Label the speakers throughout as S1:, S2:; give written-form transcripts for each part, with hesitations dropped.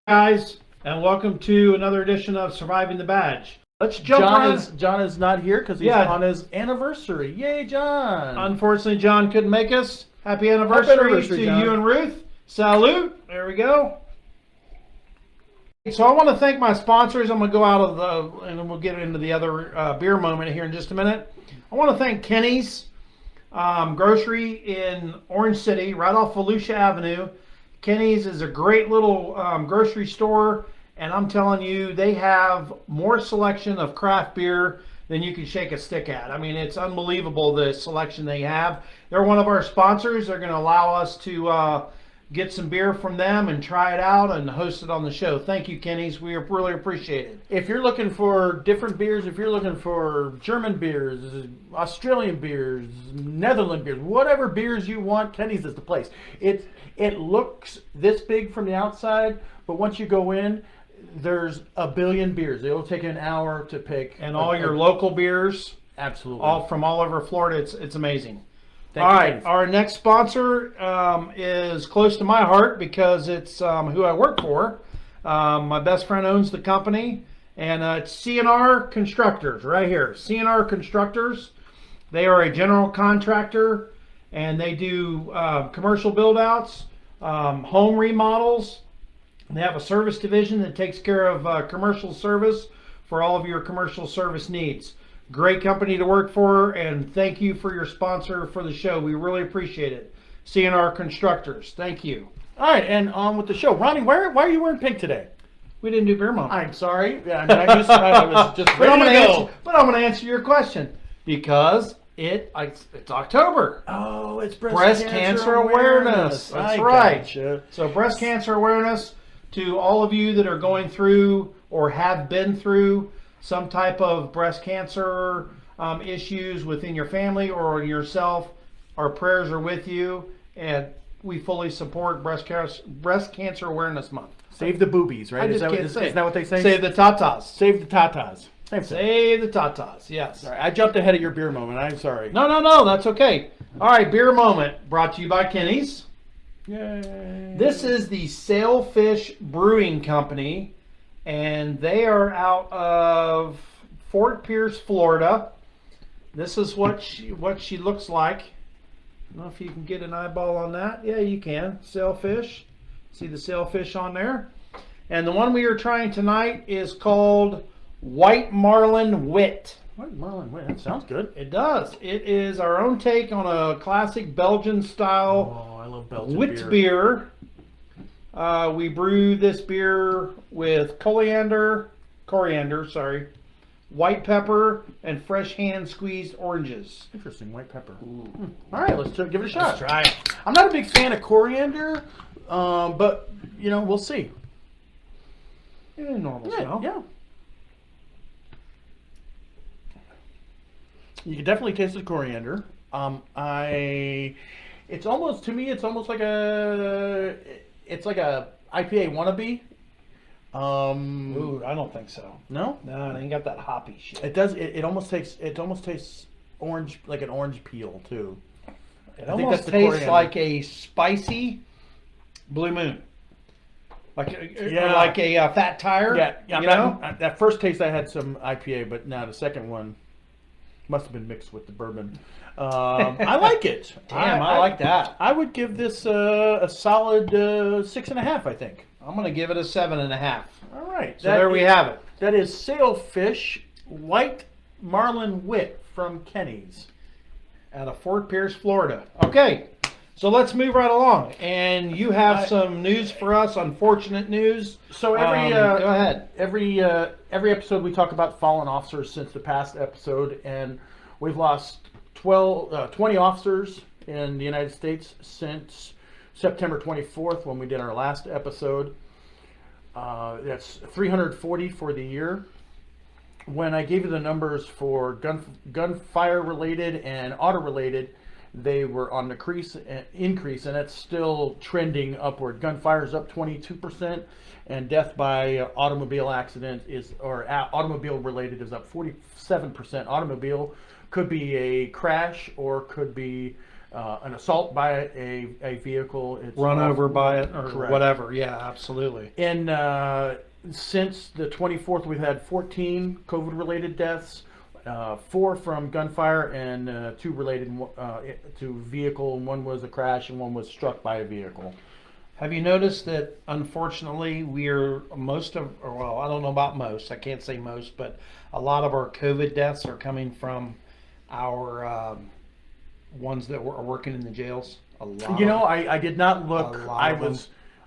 S1: Guys, and welcome to another edition of Surviving the Badge. Let's jump on.
S2: John is not here because he's on his anniversary. Yay, John!
S1: Unfortunately, John couldn't make us. Happy anniversary to
S2: John.
S1: you and Ruth. Salute. There we go. So I want to thank my sponsors. I'm going to go out of the, and then we'll get into the other beer moment here in just a minute. I want to thank Kenny's Grocery in Orange City, right off Volusia Avenue. Kenny's is a great little grocery store, and I'm telling you, they have more selection of craft beer than you can shake a stick at. I mean, it's unbelievable the selection they have. They're one of our sponsors. They're going to allow us to get some beer from them and try it out and host it on the show. Thank you, Kenny's. We really appreciate it.
S2: If you're looking for different beers, if you're looking for German beers, Australian beers, Netherlands beers, whatever beers you want, Kenny's is the place. It looks this big from the outside, but once you go in, there's a billion beers. It'll take an hour to pick.
S1: And all your local beers.
S2: Absolutely.
S1: All from all over Florida. It's amazing.
S2: Thank you, Kenny's.
S1: Our next sponsor is close to my heart because it's who I work for. My best friend owns the company, and it's CNR Constructors right here. CNR Constructors. They are a general contractor, and they do commercial build-outs, home remodels. They have a service division that takes care of commercial service for all of your commercial service needs. Great company to work for, and thank you for your sponsor for the show. We really appreciate it. CNR Constructors. Thank you.
S2: All right, and on with the show. Ronnie, why are you wearing pink today?
S1: We didn't do beer moment.
S2: I'm sorry. Yeah, I was just ready to go.
S1: But I'm going to answer your question because it's October.
S2: Oh, it's
S1: breast cancer awareness. That's right.
S2: Gotcha.
S1: So breast cancer awareness to all of you that are going through or have been through some type of breast cancer issues within your family or yourself. Our prayers are with you, and we fully support Breast Cancer Awareness Month.
S2: Save the boobies, right?
S1: Is that
S2: what they say?
S1: Save the tatas.
S2: Save the tatas.
S1: Save the tatas, yes.
S2: Sorry, I jumped ahead of your beer moment. I'm sorry.
S1: No, that's okay. All right, beer moment brought to you by Kenny's.
S2: Yay.
S1: This is the Sailfish Brewing Company, and they are out of Fort Pierce, Florida. This is what she looks like. I don't know if you can get an eyeball on that. Yeah, you can. Sailfish. See the sailfish on there? And the one we are trying tonight is called White Marlin Wit.
S2: White Marlin Wit. That sounds good.
S1: It does. It is our own take on a classic Belgian style
S2: I love Belgian
S1: wit beer. We brew this beer with coriander, white pepper, and fresh hand squeezed oranges.
S2: Interesting, white pepper. All right, let's give it a shot.
S1: Let's try it.
S2: I'm not a big fan of coriander, but we'll see.
S1: Normal smell.
S2: Yeah. You can definitely taste the coriander. It's almost like a IPA wannabe.
S1: Ooh, I don't think so.
S2: No,
S1: it ain't got that hoppy shit.
S2: it does. It almost tastes orange, like an orange peel too.
S1: It almost tastes like a spicy Blue Moon, like a fat tire.
S2: Yeah. That first taste I had some IPA, but now the second one must have been mixed with the bourbon. I like it.
S1: Damn, I like that.
S2: I would give this a solid 6.5. I think.
S1: I'm going to give it a 7.5.
S2: All right.
S1: So there we have it.
S2: That is Sailfish White Marlin Wit from Kenny's
S1: out of Fort Pierce, Florida. Okay, so let's move right along. And you have some news for us, unfortunate news.
S2: So
S1: go ahead.
S2: Every episode we talk about fallen officers since the past episode, and we've lost 20 officers in the United States since September 24th when we did our last episode. That's 340 for the year. When I gave you the numbers for gunfire related and auto related, they were on the increase, and it's still trending upward. Gunfire is up 22%, and death by automobile accident automobile related is up 47%. Automobile could be a crash or could be an assault by a vehicle. It's
S1: Run over by it or
S2: correct.
S1: whatever. Yeah, absolutely.
S2: And since the 24th, we've had 14 COVID-related deaths, 4 from gunfire, and 2 related to vehicle. One was a crash, and one was struck by a vehicle.
S1: Have you noticed that, unfortunately, well, I don't know about most, I can't say most, but a lot of our COVID deaths are coming from our ones that are working in the jails? A lot.
S2: I did not look.
S1: A lot of them.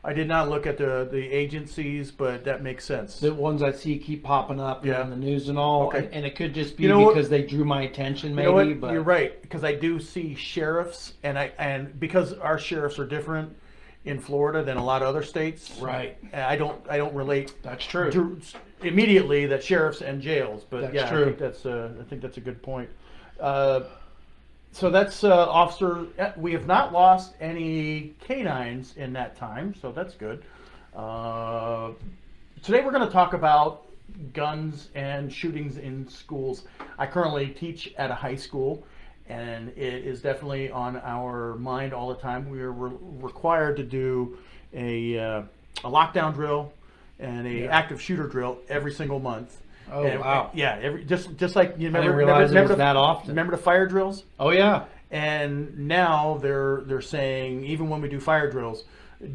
S2: I did not look at the agencies, but that makes sense.
S1: The ones I see keep popping up
S2: Yeah.
S1: on the news and all,
S2: Okay.
S1: and it could just be
S2: what?
S1: because they drew my attention, maybe.
S2: You know what?
S1: But
S2: You're right, because I do see sheriffs, and because our sheriffs are different in Florida than a lot of other states.
S1: Right.
S2: I don't relate.
S1: That's true.
S2: Immediately that sheriffs and jails, but
S1: That's
S2: yeah,
S1: true.
S2: I think that's a good point. So that's officer. We have not lost any canines in that time, so that's good. Today we're going to talk about guns and shootings in schools. I currently teach at a high school, and it is definitely on our mind all the time. We are required to do a lockdown drill and a active shooter drill every single month.
S1: Oh,
S2: And,
S1: wow.
S2: Yeah, just like you
S1: I
S2: remember.
S1: didn't realize it was that often.
S2: Remember the fire drills?
S1: Oh, yeah.
S2: And now they're saying, even when we do fire drills,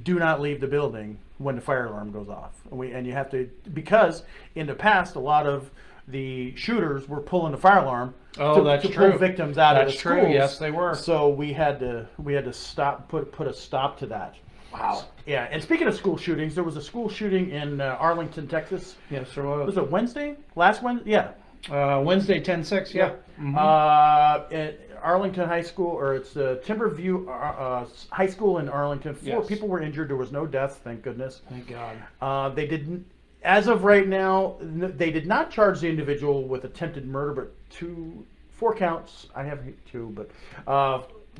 S2: do not leave the building when the fire alarm goes off. And you have to, because in the past a lot of the shooters were pulling the fire alarm
S1: That's
S2: to
S1: true.
S2: pull victims out of the
S1: That's true.
S2: schools.
S1: Yes, they were.
S2: So we had to stop, put a stop to that.
S1: Wow.
S2: Yeah, and speaking of school shootings, there was a school shooting in Arlington, Texas.
S1: Yes, there was.
S2: Was it Wednesday? Last Wednesday? Yeah.
S1: Wednesday, 10/6. Yeah. Mhm.
S2: At Arlington High School, or it's Timberview High School in Arlington. 4
S1: Yes.
S2: people were injured. There was no deaths, thank goodness.
S1: Thank God.
S2: They didn't, as of right now, they did not charge the individual with attempted murder, but 4 counts. I have 2, but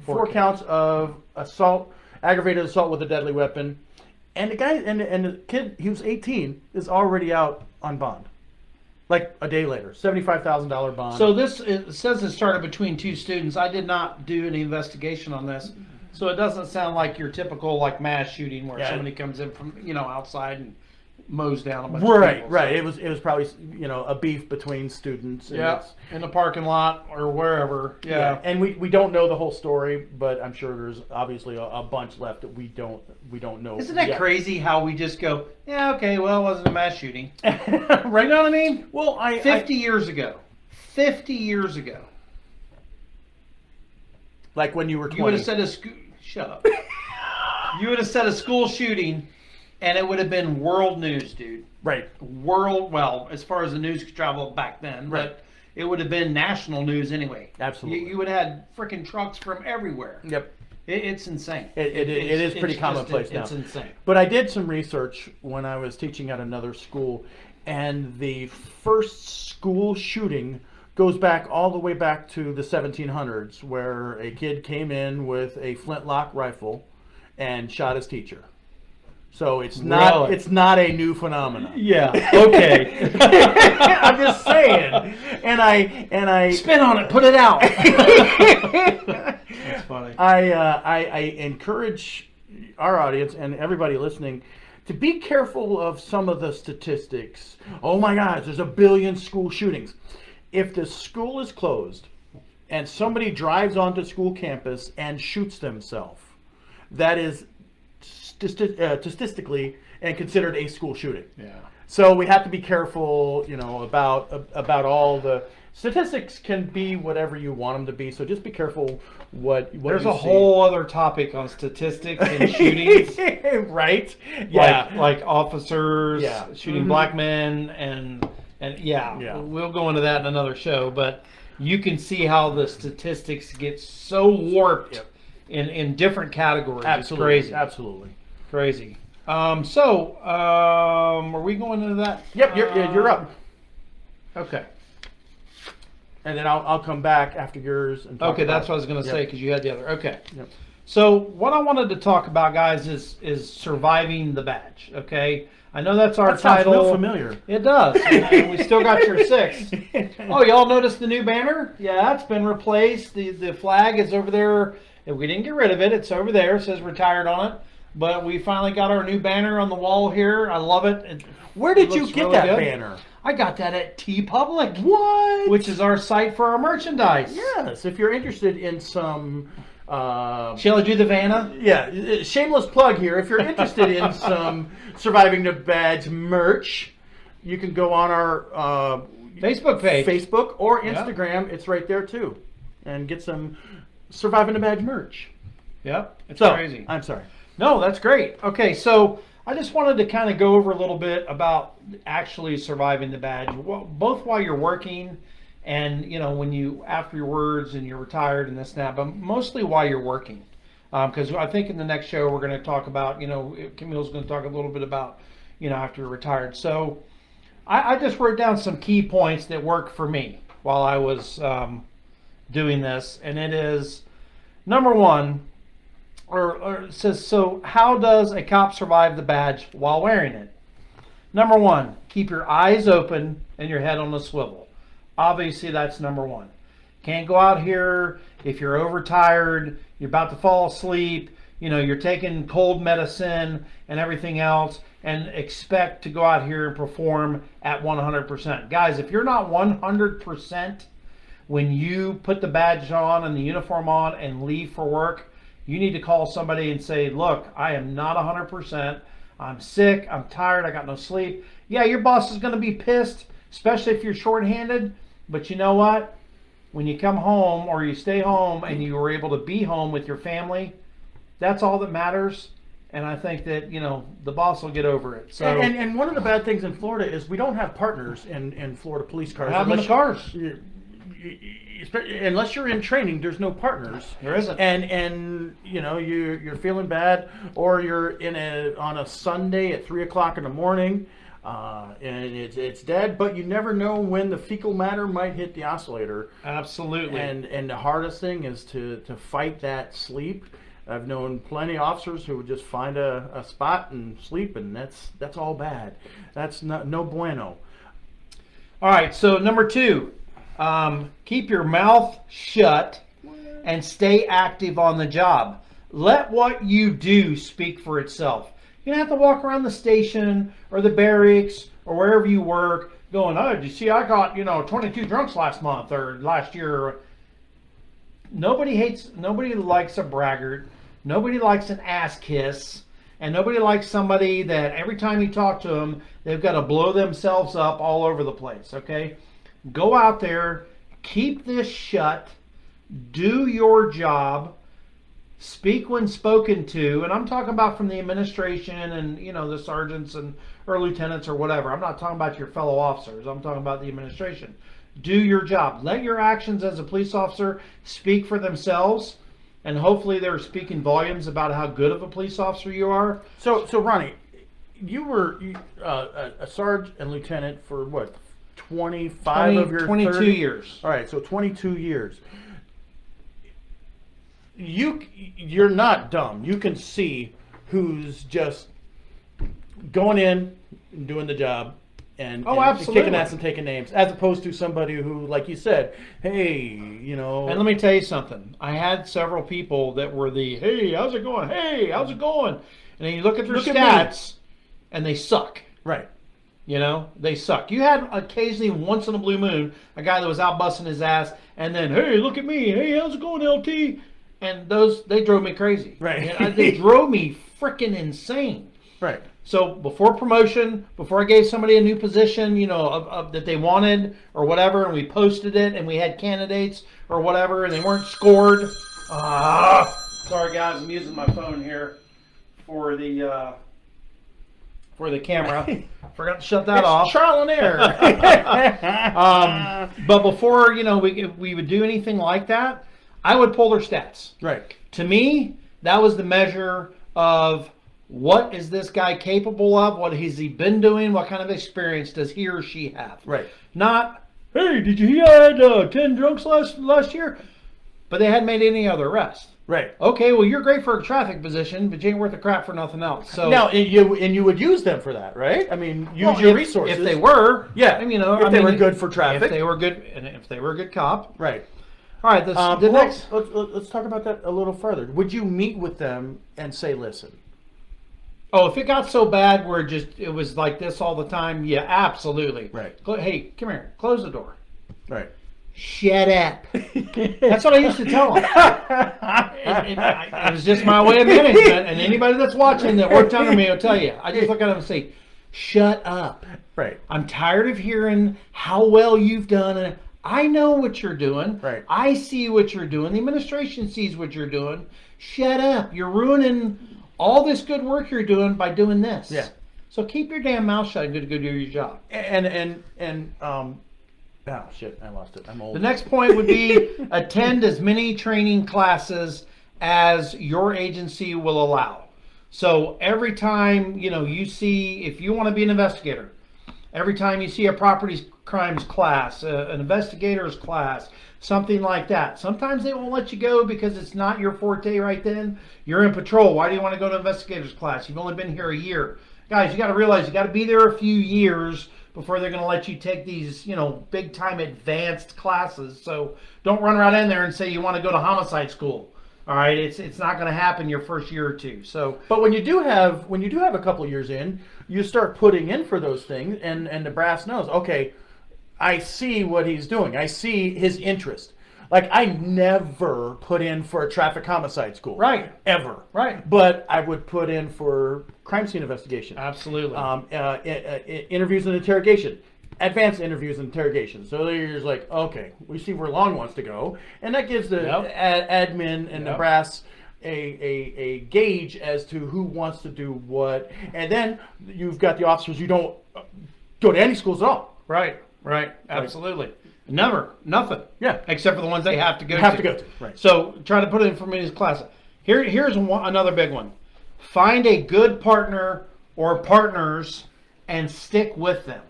S2: 4 counts of assault, aggravated assault with a deadly weapon. And the guy and the kid, he was 18, is already out on bond. Like a day later, $75,000 bond.
S1: So it says it started between 2 students. I did not do any investigation on this, so it doesn't sound like your typical mass shooting where
S2: Yeah.
S1: somebody comes in from outside and mows down a bunch
S2: right,
S1: of people.
S2: right. It was probably a beef between students. And
S1: Yeah,
S2: it's-
S1: in the parking lot or wherever. Yeah.
S2: and we don't know the whole story, but I'm sure there's obviously a bunch left that we don't know.
S1: Isn't that
S2: yet.
S1: crazy how we just go, yeah, okay, well, it wasn't a mass shooting. Right? You know what I mean?
S2: Well,
S1: 50 years ago. 50 years ago.
S2: like when you were 20.
S1: You would have said shut up. You would have said a school shooting, and it would have been world news, dude.
S2: right.
S1: Well, as far as the news could travel back then,
S2: Right.
S1: but it would have been national news anyway.
S2: Absolutely.
S1: You would have had freaking trucks from everywhere.
S2: Yep.
S1: It's insane.
S2: It is pretty
S1: it's
S2: commonplace now.
S1: It's insane.
S2: But I did some research when I was teaching at another school, and the first school shooting goes back all the way back to the 1700s, where a kid came in with a flintlock rifle and shot his teacher. So it's not
S1: Really?
S2: it's not a new phenomenon.
S1: Yeah. Okay.
S2: I'm just saying. And I
S1: Spin on it. Put it out. That's funny.
S2: I encourage our audience and everybody listening to be careful of some of the statistics. Oh my gosh, there's 1 billion school shootings. If the school is closed and somebody drives onto school campus and shoots themselves, that is statistically and considered a school shooting.
S1: Yeah.
S2: So we have to be careful, about all the statistics. Can be whatever you want them to be. So just be careful what
S1: There's
S2: you
S1: a
S2: see.
S1: whole other topic on statistics and shootings.
S2: Right? Yeah.
S1: Like officers
S2: Yeah.
S1: shooting
S2: Mhm.
S1: black men and
S2: Yeah.
S1: we'll go into that in another show, but you can see how the statistics get so warped
S2: Yep.
S1: in different categories.
S2: Absolutely.
S1: It's crazy.
S2: Absolutely.
S1: Crazy. Are we going into that?
S2: Yep. You're up.
S1: Okay.
S2: And then I'll come back after yours. And talk
S1: Okay, that's
S2: about-
S1: what I was going to say because you had the other. Okay.
S2: Yep.
S1: So what I wanted to talk about, guys, is surviving the badge. Okay. I know that's our
S2: That sounds
S1: title.
S2: real familiar.
S1: It does. And we still got your 6. Oh, y'all noticed the new banner? Yeah, it's been replaced. The flag is over there If we didn't get rid of it, it's over there. It says retired on it. But we finally got our new banner on the wall here. I love it.
S2: Where did you
S1: looks
S2: get
S1: really
S2: that
S1: good.
S2: banner?
S1: I got that at TeePublic.
S2: What?
S1: Which is our site for our merchandise.
S2: Yes, if you're interested in some...
S1: Shall I do the Vanna?
S2: Yeah, shameless plug here. If you're interested in some Surviving the Badge merch, you can go on our
S1: Facebook page.
S2: Facebook or Instagram. It's right there too. And get some Surviving the Badge merch.
S1: Yep, it's
S2: So,
S1: crazy.
S2: I'm sorry.
S1: No, that's great. Okay, so I just wanted to kind of go over a little bit about actually surviving the badge, both while you're working and, you know, when you, after your words and you're retired and this and that, but mostly while you're working. Because I think in the next show we're going to talk about, you know, Camille's going to talk a little bit about, you know, after you're retired. So I just wrote down some key points that worked for me while I was doing this. And it is, number one, or it says, so how does a cop survive the badge while wearing it? Number one, keep your eyes open and your head on the swivel. Obviously, that's number one. Can't go out here if you're overtired, you're about to fall asleep, you know, you're taking cold medicine and everything else, and expect to go out here and perform at 100%. Guys, if you're not 100% when you put the badge on and the uniform on and leave for work, you need to call somebody and say, look, I am not 100%. I'm sick. I'm tired. I got no sleep. Yeah, your boss is going to be pissed, especially if you're shorthanded. But you know what? When you come home or you stay home and you were able to be home with your family, that's all that matters. And I think that, you know, the boss will get over it. So,
S2: And one of the bad things in Florida is we don't have partners in Florida police cars.
S1: have them in the cars.
S2: Unless you're in training, there's no partners.
S1: There isn't.
S2: And you know you're feeling bad, or you're on a Sunday at 3:00 in the morning, and it's dead. But you never know when the fecal matter might hit the oscillator.
S1: Absolutely.
S2: And the hardest thing is to fight that sleep. I've known plenty of officers who would just find a spot and sleep, and that's all bad. That's no bueno.
S1: All right. So number two. Keep your mouth shut and stay active on the job. Let what you do speak for itself. You don't have to walk around the station or the barracks or wherever you work going, oh, did you see I got, 22 drunks last month or last year. Nobody likes a braggart. Nobody likes an ass kiss. And nobody likes somebody that every time you talk to them, they've got to blow themselves up all over the place, okay? Go out there, keep this shut, do your job, speak when spoken to, and I'm talking about from the administration and, the sergeants or lieutenants or whatever. I'm not talking about your fellow officers. I'm talking about the administration. Do your job. Let your actions as a police officer speak for themselves, and hopefully they're speaking volumes about how good of a police officer you are.
S2: So Ronnie, you were a sergeant and lieutenant for what? 25 of your
S1: 22
S2: 30?
S1: years.
S2: All right, so 22 years. You're not dumb. You can see who's just going in and doing the job and
S1: absolutely,
S2: kicking ass and taking names, as opposed to somebody who, like you said, hey,
S1: And let me tell you something. I had several people that were hey, how's it going? Hey, how's it going? And then you look at their stats, and they suck.
S2: Right.
S1: They suck. You had occasionally, once in a blue moon, a guy that was out busting his ass, and then, hey, look at me. Hey, how's it going, LT? And they drove me crazy.
S2: Right.
S1: They drove me freaking insane.
S2: Right.
S1: So before promotion, before I gave somebody a new position, that they wanted or whatever, and we posted it, and we had candidates or whatever, and they weren't scored. Sorry, guys, I'm using my phone here for the camera. Forgot to shut that off.
S2: Trial and error.
S1: But before, we would do anything like that, I would pull their stats.
S2: Right.
S1: To me, that was the measure of what is this guy capable of? What has he been doing? What kind of experience does he or she have?
S2: Right.
S1: Not, hey, did you hear I had 10 drunks last year? But they hadn't made any other arrests.
S2: Right.
S1: Okay, well, you're great for a traffic position, but you ain't worth a crap for nothing else. So
S2: now, you would use them for that, right? I mean, use your resources.
S1: If they were,
S2: yeah.
S1: And,
S2: if they were good for traffic.
S1: If they were good, and if they were a good cop.
S2: Right.
S1: All right, the next.
S2: Let's talk about that a little further. Would you meet with them and say, listen?
S1: Oh, if it got so bad where it was like this all the time, yeah, absolutely.
S2: Right.
S1: Hey, come here. Close the door.
S2: Right.
S1: Shut up. That's what I used to tell them. It was just my way of management. And anybody that's watching that worked under me will tell you. I just look at them and say, shut up.
S2: Right.
S1: I'm tired of hearing how well you've done. And I know what you're doing.
S2: Right.
S1: I see what you're doing. The administration sees what you're doing. Shut up. You're ruining all this good work you're doing by doing this.
S2: Yeah.
S1: So keep your damn mouth shut and go do your job.
S2: Oh shit, I lost it. I'm old.
S1: The next point would be attend as many training classes as your agency will allow. So every time, you see, if you want to be an investigator, every time you see a property crimes class, an investigator's class, something like that, sometimes they won't let you go because it's not your forte right then. You're in patrol. Why do you want to go to investigator's class? You've only been here a year. Guys, you got to realize you got to be there a few years before they're going to let you take these, big time advanced classes. So don't run right in there and say you want to go to homicide school. All right, it's not going to happen your first year or two. So,
S2: but when you do have a couple years in, you start putting in for those things, and the brass knows. Okay, I see what he's doing. I see his interest. Like, I never put in for a traffic homicide school.
S1: Right.
S2: Ever.
S1: Right.
S2: But I would put in for crime scene investigation.
S1: Absolutely.
S2: Interviews and interrogation. Advanced interviews and interrogation. So you're just like, okay, we see where Long wants to go. And that gives the admin and the brass a gauge as to who wants to do what. And then you've got the officers who don't go to any schools at all.
S1: Right. Absolutely. Nothing.
S2: Yeah.
S1: Except for the ones they have to go
S2: to. Right.
S1: So try to put it in for me as class. Here's another big one. Find a good partner or partners and stick with them.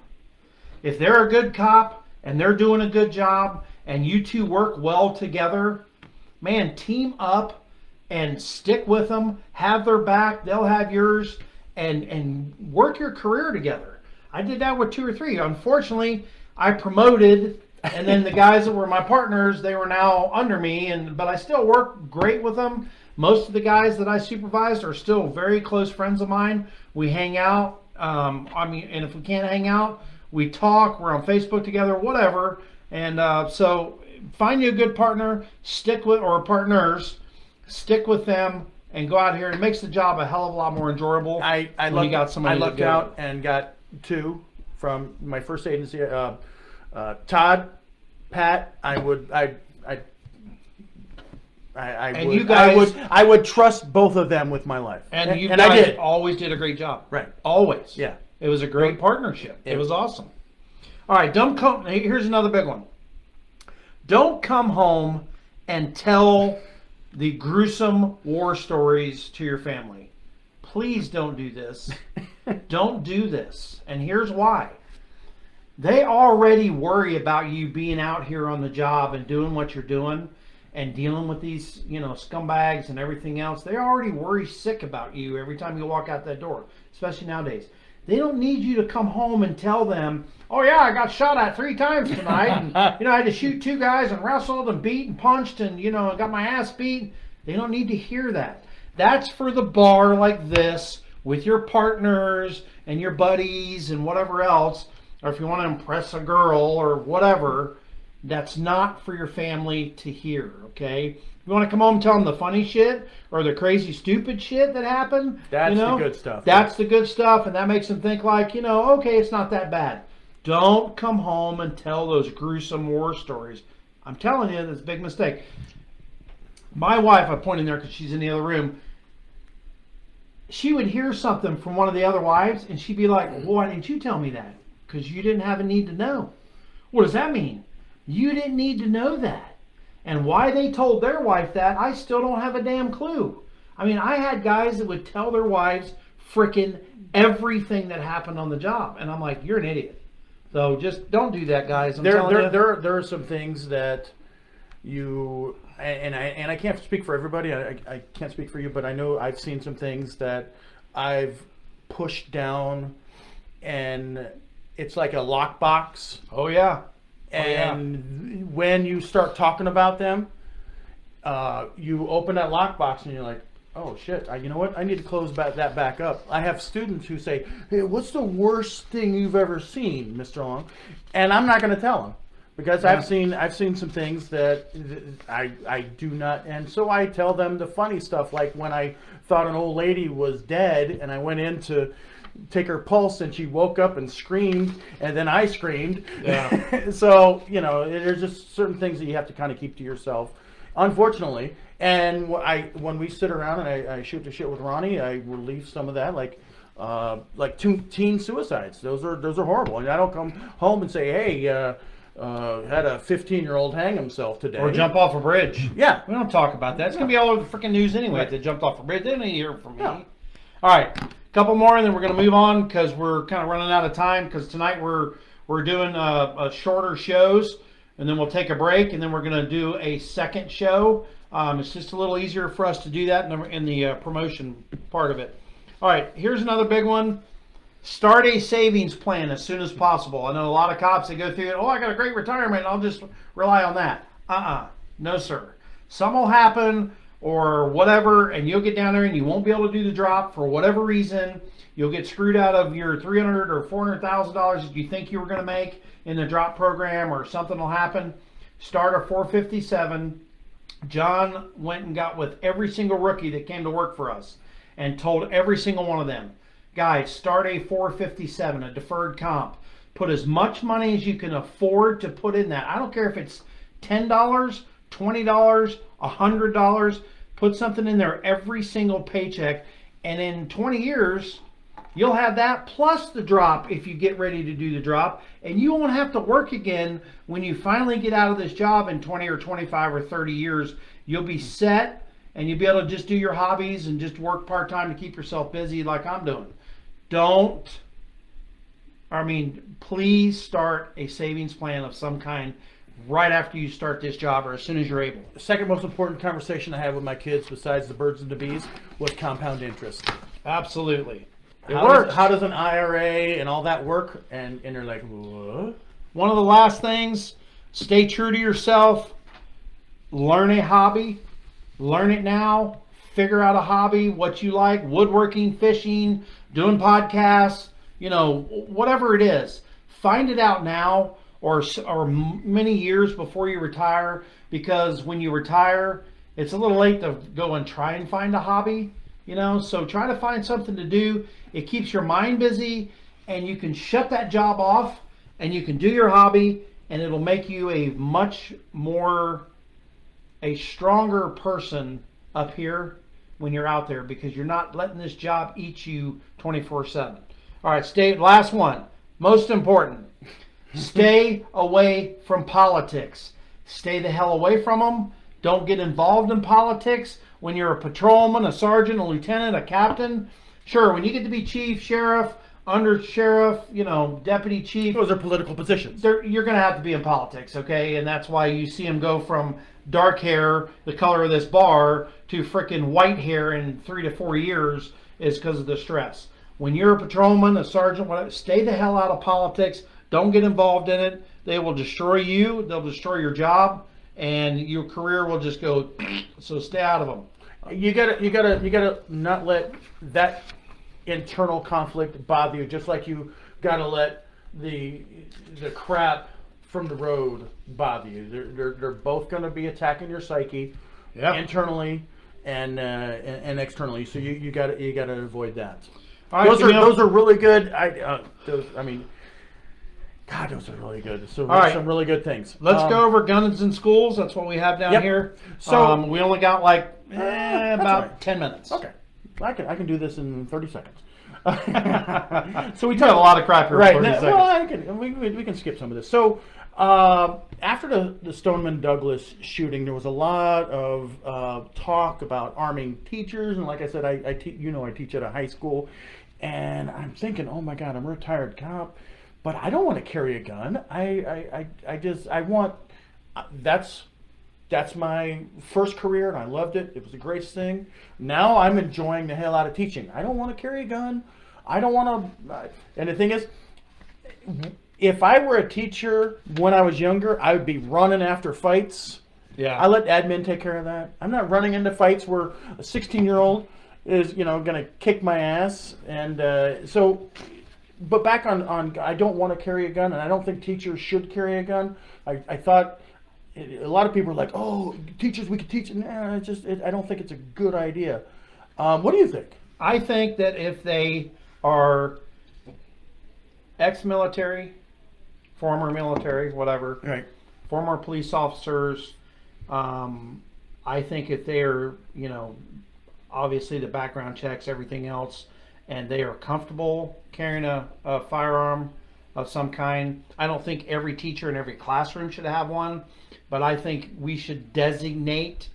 S1: If they're a good cop and they're doing a good job and you two work well together, man, team up and stick with them. Have their back. They'll have yours, and work your career together. I did that with 2 or 3. Unfortunately, I promoted, and then the guys that were my partners, they were now under me, but I still work great with them. Most of the guys that I supervised are still very close friends of mine. We hang out. And if we can't hang out, we talk. We're on Facebook together, whatever. And so find you a good partner, or partners, stick with them, and go out here. It makes the job a hell of a lot more enjoyable.
S2: I lucked out and got 2 from my first agency. Todd, Pat, I would trust both of them with my life.
S1: And you
S2: I did.
S1: Always did a great job.
S2: Right.
S1: Always.
S2: Yeah.
S1: It was a great partnership. It was awesome. All right, here's another big one. Don't come home and tell the gruesome war stories to your family. Please don't do this. Don't do this. And here's why. They already worry about you being out here on the job and doing what you're doing and dealing with these, scumbags and everything else. They already worry sick about you every time you walk out that door, especially nowadays. They don't need you to come home and tell them, oh yeah, I got shot at 3 times tonight, and I had to shoot 2 guys and wrestled and beat and punched and got my ass beat. They don't need to hear that. That's for the bar like this with your partners and your buddies and whatever else, or if you want to impress a girl or whatever. That's not for your family to hear, okay? You want to come home and tell them the funny shit or the crazy, stupid shit that happened?
S2: That's the good stuff.
S1: That's the good stuff, and that makes them think like, okay, it's not that bad. Don't come home and tell those gruesome war stories. I'm telling you, that's a big mistake. My wife, I'm pointing there because she's in the other room, she would hear something from one of the other wives, and she'd be like, well, why didn't you tell me that? Because you didn't have a need to know. What does that mean? You didn't need to know that. And why they told their wife that, I still don't have a damn clue. I mean, I had guys that would tell their wives frickin' everything that happened on the job. And I'm like, you're an idiot. So just don't do that, guys.
S2: There are some things that you, and I can't speak for everybody. I can't speak for you, but I know I've seen some things that I've pushed down, and it's like a lockbox.
S1: Oh, yeah.
S2: And when you start talking about them, you open that lockbox and you're like, oh shit, you know what? I need to close that back up. I have students who say, hey, what's the worst thing you've ever seen, Mr. Long? And I'm not going to tell them because I've seen some things that I do not. And so I tell them the funny stuff, like when I thought an old lady was dead and I went in to take her pulse and she woke up and screamed and then I screamed. Yeah. So, there's just certain things that you have to kind of keep to yourself, unfortunately. And when we sit around and I shoot the shit with Ronnie, I relieve some of that, like teen suicides. Those are horrible. And I don't come home and say, hey, had a 15-year-old hang himself today.
S1: Or jump off a bridge.
S2: Yeah.
S1: We don't talk about that. It's going to be all over the freaking news anyway. If they jumped off a bridge, they didn't hear from me. Yeah. All right. A couple more and then we're going to move on because we're kind of running out of time because tonight we're doing shorter shows and then we'll take a break and then we're going to do a second show. It's just a little easier for us to do that in the promotion part of it. All right, here's another big one. Start a savings plan as soon as possible. I know a lot of cops that go through it. Oh, I got a great retirement. I'll just rely on that. No, sir. Some will happen or whatever, and you'll get down there and you won't be able to do the drop for whatever reason. You'll get screwed out of your $300,000 or $400,000 that you think you were going to make in the drop program, or something will happen. Start a 457. John went and got with every single rookie that came to work for us and told every single one of them, guys, start a 457, a deferred comp. Put as much money as you can afford to put in that. I don't care if it's $10, $20, $100. Put something in there every single paycheck. And in 20 years, you'll have that plus the drop if you get ready to do the drop. And you won't have to work again when you finally get out of this job in 20 or 25 or 30 years. You'll be set and you'll be able to just do your hobbies and just work part-time to keep yourself busy like I'm doing. Please start a savings plan of some kind right after you start this job or as soon as you're able.
S2: The second most important conversation I had with my kids besides the birds and the bees was compound interest.
S1: Absolutely.
S2: How does an IRA and all that work? And they're like, what?
S1: One of the last things, stay true to yourself. Learn a hobby. Learn it now. Figure out a hobby, what you like, woodworking, fishing, doing podcasts, whatever it is. Find it out now or many years before you retire, because when you retire, it's a little late to go and try and find a hobby. So try to find something to do. It keeps your mind busy and you can shut that job off and you can do your hobby, and it'll make you a stronger person up here when you're out there, because you're not letting this job eat you 24/7. All right, last one. Most important. Stay away from politics. Stay the hell away from them. Don't get involved in politics. When you're a patrolman, a sergeant, a lieutenant, a captain, sure, when you get to be chief, sheriff, under sheriff, deputy chief,
S2: those are political positions.
S1: You're going to have to be in politics, okay? And that's why you see them go from dark hair, the color of this bar, to frickin' white hair in 3 to 4 years, is because of the stress. When you're a patrolman, a sergeant, whatever, stay the hell out of politics. Don't get involved in it. They will destroy you. They'll destroy your job, and your career will just go. So stay out of them.
S2: You gotta not let that internal conflict bother you. Just like you gotta let the crap from the road bother you. They're both gonna be attacking your psyche, internally and externally. So you gotta avoid that. All right, those are really good. God, those are really good. So some really good things.
S1: Let's go over guns in schools. That's what we have down here. So we only got about 10 minutes.
S2: Okay, I can do this in 30 seconds.
S1: So we talk a lot of crap here.
S2: Right.
S1: In 30 seconds.
S2: Well, we can skip some of this. So after the Stoneman Douglas shooting, there was a lot of talk about arming teachers, and like I said, I teach at a high school, and I'm thinking, oh my God, I'm a retired cop. But I don't want to carry a gun. That's my first career, and I loved it. It was the greatest thing. Now I'm enjoying the hell out of teaching. I don't want to carry a gun. I don't want to. And the thing is, if I were a teacher when I was younger, I would be running after fights.
S1: Yeah.
S2: I let admin take care of that. I'm not running into fights where a 16-year-old is, going to kick my ass. And but back on, I don't want to carry a gun, and I don't think teachers should carry a gun. I thought a lot of people are like, oh, teachers, we could teach. Nah, I don't think it's a good idea. What do you think?
S1: I think that if they are ex-military, former military, whatever,
S2: Right.
S1: former police officers, I think if they're, obviously the background checks, everything else, and they are comfortable carrying a firearm of some kind. I don't think every teacher in every classroom should have one, but I think we should designate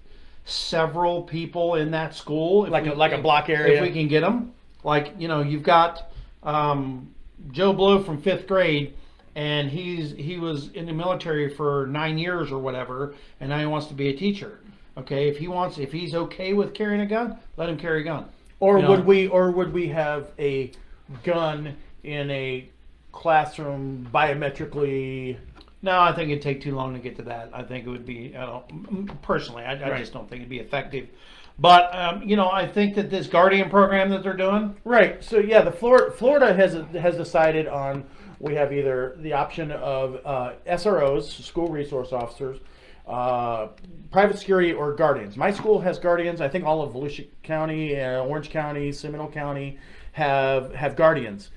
S1: several people in that school,
S2: Like a block area.
S1: if we can get them. Like, you've got Joe Blow from 5th grade, and he was in the military for 9 years or whatever, and now he wants to be a teacher. Okay, if he's okay with carrying a gun, let him carry a gun.
S2: Or would we have a gun in a classroom biometrically?
S1: No, I think it'd take too long to get to that. I think it would be, personally, I
S2: Right.
S1: just don't think it'd be effective. But, I think that this Guardian program that they're doing,
S2: Right. So yeah, the Florida has decided on, we have either the option of SROs, school resource officers, private security, or guardians. My school has guardians. I think all of Volusia County, Orange County, Seminole County have guardians,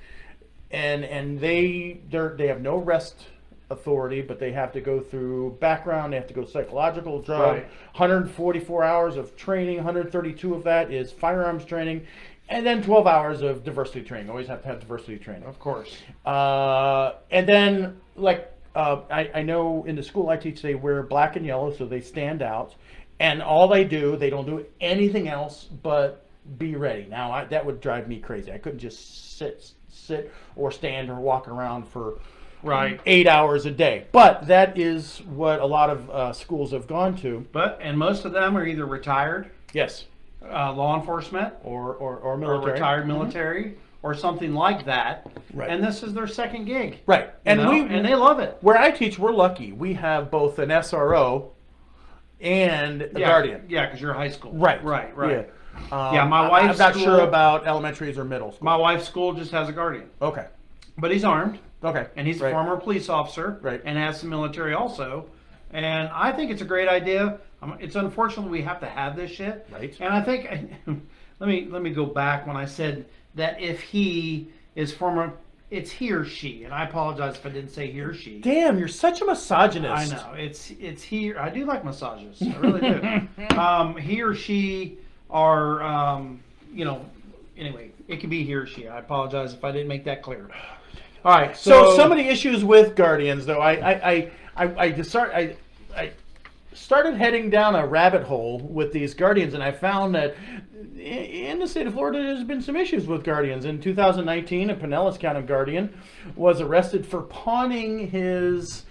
S2: and they have no arrest authority, but they have to go through background. They have to go psychological, drug.
S1: Right.
S2: 144 hours of training. 132 of that is firearms training, and then 12 hours of diversity training. Always have to have diversity training.
S1: of course.
S2: And then, I know in the school I teach, they wear black and yellow, so they stand out. And all they don't do anything else but be ready. Now, that would drive me crazy. I couldn't just sit or stand or walk around for
S1: Right.
S2: 8 hours a day. But that is what a lot of schools have gone to.
S1: And most of them are either retired,
S2: Yes.
S1: law enforcement,
S2: Or
S1: or
S2: military.
S1: retired military, or something like that.
S2: Right.
S1: And this is their second gig.
S2: Right.
S1: And
S2: And
S1: they love it.
S2: where I teach, we're lucky. We have both an SRO and a guardian.
S1: Yeah, because you're high school.
S2: Right.
S1: Yeah.
S2: Yeah.
S1: My
S2: I'm
S1: wife's
S2: not
S1: school-
S2: sure about elementaries or middle school.
S1: My wife's school just has a guardian,
S2: Okay.
S1: but he's armed,
S2: Okay.
S1: and he's a
S2: Right.
S1: former police officer,
S2: Right.
S1: and has some military also. And I think it's a great idea. It's unfortunate we have to have this shit.
S2: Right.
S1: And I think let me go back when I said that if he is former, it's he or she, and I apologize if I didn't say he or she.
S2: Damn, you're such a misogynist.
S1: I know it's he. I do like massages. I really do. He or she are, Anyway, it could be he or she. I apologize if I didn't make that clear. All right.
S2: So some of the issues with guardians, though, I started heading down a rabbit hole with these guardians, and I found that in the state of Florida, there's been some issues with guardians. In 2019, a Pinellas County guardian was arrested for pawning his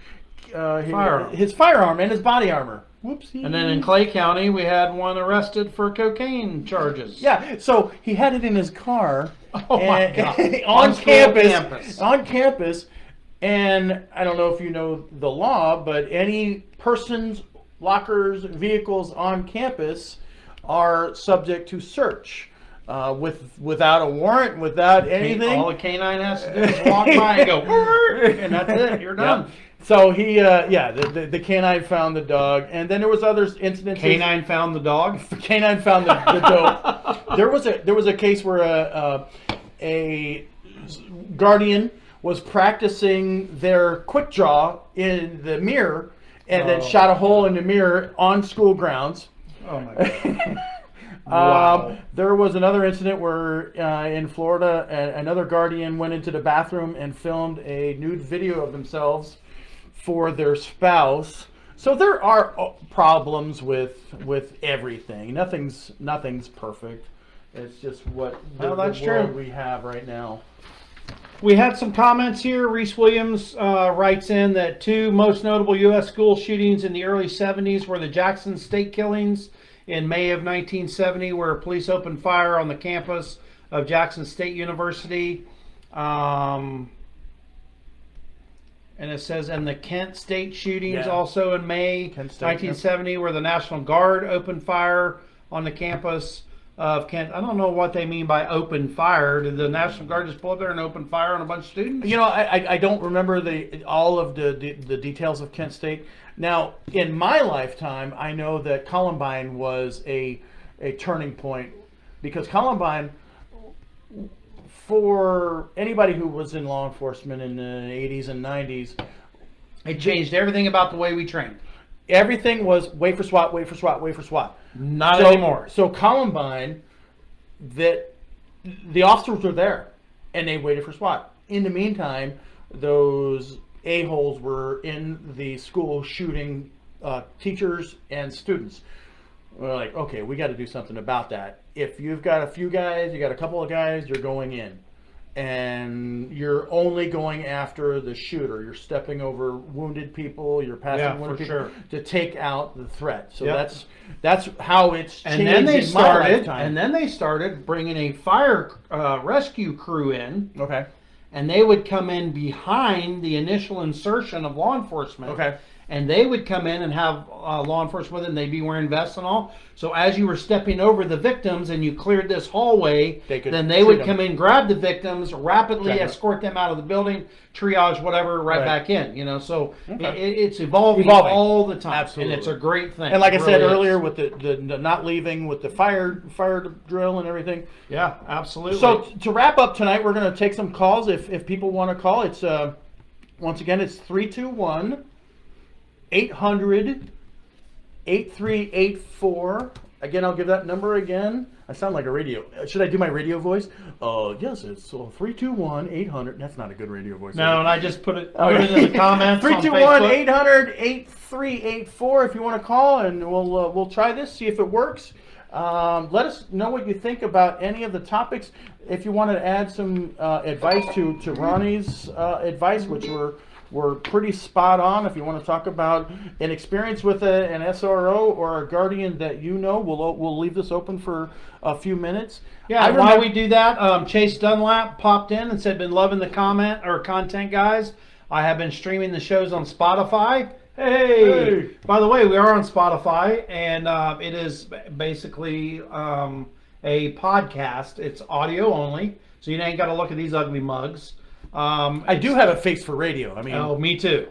S2: firearm and his body armor. Whoopsie.
S1: And then in Clay County, we had one arrested for cocaine charges.
S2: Yeah, so he had it in his car.
S1: Oh my God.
S2: on
S1: school
S2: campus. On campus. And I don't know if you know the law, but any persons, lockers, vehicles on campus are subject to search. Without a warrant, without anything.
S1: All the canine has to do is walk by and go, and that's it. You're done.
S2: Yeah. So he, the canine found the dog, and then there was other incidents.
S1: Canine found the dog.
S2: Canine found the dog. There was a case where a guardian was practicing their quick draw in the mirror, and then shot a hole in the mirror on school grounds.
S1: Oh my God.
S2: Wow. There was another incident where in Florida, another guardian went into the bathroom and filmed a nude video of themselves for their spouse. So there are problems with everything. Nothing's perfect. It's just what
S1: that's
S2: the world
S1: true.
S2: we have right now.
S1: We had some comments here. Reese Williams writes in that two most notable U.S. school shootings in the early 70s were the Jackson State killings in May of 1970, where police opened fire on the campus of Jackson State University. And it says, and the Kent State shootings
S2: Yeah.
S1: also in May
S2: Kent State,
S1: 1970, where the National Guard opened fire on the campus of Kent. I don't know what they mean by open fire. Did the National Guard just pull up there and open fire on a bunch of students?
S2: You know, I don't remember all of the details of Kent State. Now, in my lifetime, I know that Columbine was a turning point, because Columbine, for anybody who was in law enforcement in the 80s and 90s,
S1: It changed everything about the way we trained.
S2: everything was wait for SWAT, wait for SWAT, wait for SWAT.
S1: Not anymore.
S2: So Columbine, that the officers were there, and they waited for SWAT. In the meantime, those a-holes were in the school shooting teachers and students. We're like, okay, we got to do something about that. If you've got a few guys, you got a couple of guys, you're going in. And you're only going after the shooter. You're stepping over wounded people. You're passing wounded people to take out the threat. So that's how it's changed.
S1: And then they
S2: in my lifetime.
S1: And then they started bringing a fire rescue crew in.
S2: Okay.
S1: And they would come in behind the initial insertion of law enforcement.
S2: Okay.
S1: And they would come in and have law enforcement with them. They'd be wearing vests and all. So as you were stepping over the victims and you cleared this hallway, then they would come in, grab the victims, rapidly escort them out of the building, triage, whatever, right back in. You know, so it's evolving all the time.
S2: Absolutely.
S1: And it's a great thing.
S2: And like I said
S1: really
S2: earlier, with the not leaving, with the fire drill and everything.
S1: Yeah, absolutely.
S2: So to wrap up tonight, we're going to take some calls if people want to call. It's once again, it's 321-800-8384. Again, I'll give that number again. I sound like a radio. Should I do my radio voice? Yes, it's 321-800. That's not a good radio voice.
S1: No, and I just put it in the comments.
S2: 321-800-8384 if you want to call, and we'll try this, see if it works. Let us know what you think about any of the topics. If you want to add some advice to Ronnie's advice, which were pretty spot on. If you want to talk about an experience with an SRO or a guardian that you know, we'll leave this open for a few minutes.
S1: Yeah, while we do that, Chase Dunlap popped in and said, "Been loving the content, guys. I have been streaming the shows on Spotify." Hey! By the way, we are on Spotify, and it is basically a podcast. It's audio only, so you ain't got to look at these ugly mugs.
S2: I do have a face for radio. I mean,
S1: oh, me too.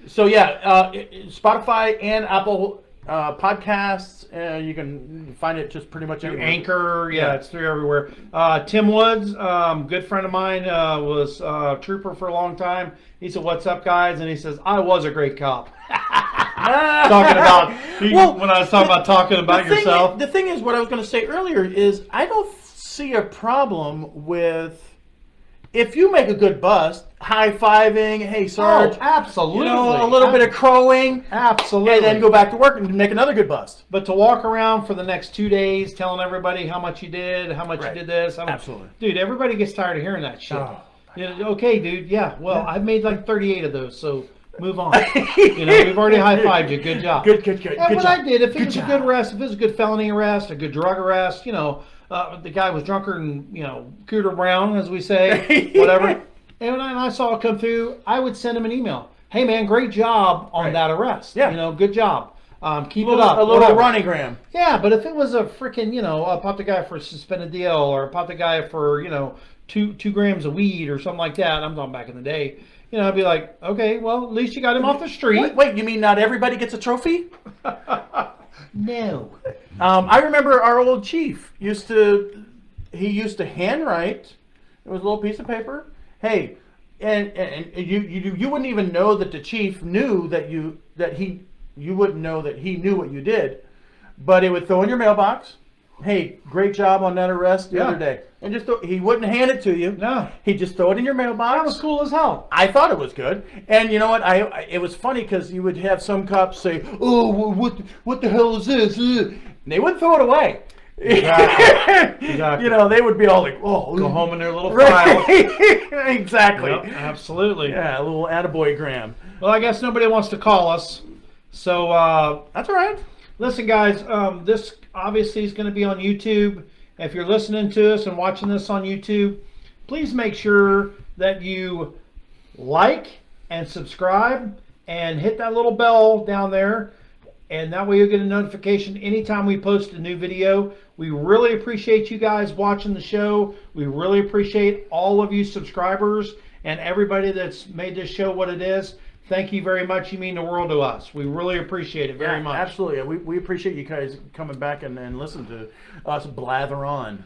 S2: So yeah, Spotify and Apple Podcasts. You can find it just pretty much anywhere.
S1: Anchor, it's through everywhere. Tim Woods, good friend of mine, was a trooper for a long time. He said, "What's up, guys?" And he says, "I was a great cop." Talking about when I was talking about yourself.
S2: The thing is, what I was going to say earlier is, I don't see a problem with. If you make a good bust, high-fiving, hey, Sarge.
S1: Oh, absolutely.
S2: You know, a little bit of crowing.
S1: Absolutely.
S2: And then go back to work and make another good bust.
S1: But to walk around for the next 2 days telling everybody how much you did, how much you did this.
S2: Absolutely.
S1: Dude, everybody gets tired of hearing that shit.
S2: Oh,
S1: you know, okay, dude, I've made like 38 of those, so move on. You know, we've already high-fived you. Good job.
S2: Good
S1: And
S2: job.
S1: what I did, if it was a good arrest, if it was a good felony arrest, a good drug arrest, you know, the guy was drunker than, you know, Cooter Brown, as we say, whatever. And when I saw it come through, I would send him an email. Hey, man, great job on that arrest.
S2: Yeah.
S1: You know, good job. Keep it up.
S2: A little Ronnie-gram.
S1: Yeah, but if it was a freaking, you know, popped a guy for a suspended deal, or popped a guy for, you know, two grams of weed or something like that, I'm talking back in the day, you know, I'd be like, okay, well, at least you got him off the street.
S2: Wait, you mean not everybody gets a trophy?
S1: No.
S2: I remember our old chief used to handwrite. It was a little piece of paper. Hey, and you wouldn't even know that the chief knew you wouldn't know that he knew what you did, but it would throw in your mailbox. Hey, great job on that arrest the other day, and he wouldn't hand it to you.
S1: No,
S2: he'd just throw it in your mailbox.
S1: That was cool as hell.
S2: I thought it was good, and you know what? It was funny because you would have some cops say, "Oh, what the hell is this?" And they wouldn't throw it away.
S1: Exactly.
S2: You know, they would be all like, "Oh,
S1: go home in their little file."
S2: Exactly.
S1: Yep, absolutely.
S2: Yeah, a little attaboy gram.
S1: Well, I guess nobody wants to call us, so
S2: that's all right.
S1: Listen, guys, this obviously is going to be on YouTube. If you're listening to us and watching this on YouTube, please make sure that you like, and subscribe and hit that little bell down there. And that way you'll get a notification anytime we post a new video. We really appreciate you guys watching the show. We really appreciate all of you subscribers and everybody that's made this show what it is. Thank you very much. You mean the world to us. We really appreciate it very much.
S2: Absolutely. We appreciate you guys coming back and listen to us blather on.